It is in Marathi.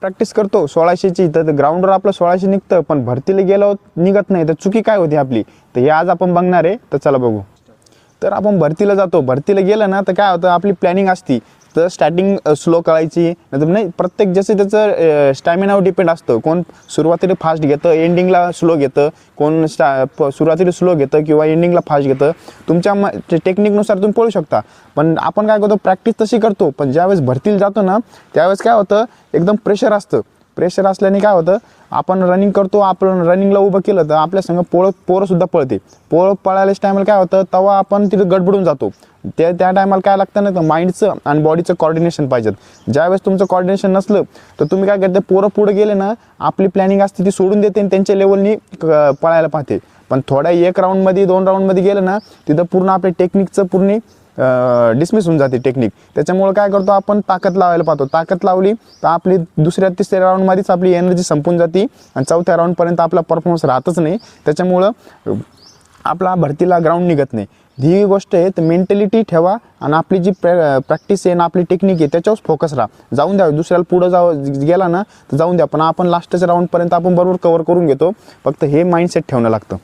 प्रॅक्टिस करतो 1600ची, तर ग्राउंडवर आपलं 1600 निघतं, पण भरतीला गेलो निघत नाही, तर चुकी काय होती आपली, तर हे आज आपण बघणार आहे. तर चला बघू. तर आपण भरतीला जातो, भरतीला गेलं ना तर काय होतं, आपली प्लॅनिंग असती. तर स्टार्टिंग स्लो करायची, नाही प्रत्येक जसं त्याचं स्टॅमिनावर डिपेंड असतं. कोण सुरुवातीला फास्ट घेतं, एंडिंगला स्लो घेतं, कोण सुरुवातीला स्लो घेतं किंवा एंडिंगला फास्ट घेतं. तुमच्या टेक्निकनुसार तुम्ही पळू शकता. पण आपण काय करतो, प्रॅक्टिस तशी करतो, पण ज्यावेळेस भरतीला जातो ना त्यावेळेस काय होतं, एकदम प्रेशर असतं. प्रेशर असल्याने काय होतं, आपण रनिंग करतो, आपण रनिंगला उभं केलं तर आपल्या संग पोरंसुद्धा पळते. पळायल्याच टायमाला काय होतं, तेव्हा आपण तिथं गडबडून जातो. त्या टायमाला काय लागतं ना, तर माइंडचं आणि बॉडीचं कॉर्डिनेशन पाहिजेत. ज्यावेळेस तुमचं कॉर्डिनेशन नसलं तर तुम्ही काय करते, पोरं पुढे गेले ना, आपली प्लॅनिंग असते ती सोडून देते आणि त्यांच्या लेवलनी पळायला पाहते. पण थोड्या 1 राऊंडमध्ये 2 राऊंडमध्ये गेलं ना, तिथं पूर्ण आपल्या टेक्निकचं पूर्ण डिसमिस होऊन जाते टेक्निक. त्याच्यामुळे काय करतो, आपण ताकद लावायला पाहतो. ताकद लावली तर आपली दुसऱ्या तिसऱ्या राऊंडमध्येच आपली एनर्जी संपून जाते आणि चौथ्या राऊंडपर्यंत आपला परफॉर्मन्स राहतच नाही. त्याच्यामुळं आपला भरतीला ग्राउंड निघत नाही. ही गोष्ट आहे. तर मेंटॅलिटी ठेवा आणि आपली जी प्रॅक्टिस आहे ना, आपली टेक्निक आहे त्याच्यावर फोकस राहा. जाऊन द्या, दुसऱ्याला पुढं गेला ना तर जाऊन द्या, पण आपण लास्टच्या राऊंडपर्यंत आपण बरोबर कव्हर करून घेतो. फक्त हे माइंडसेट ठेवणं लागतं.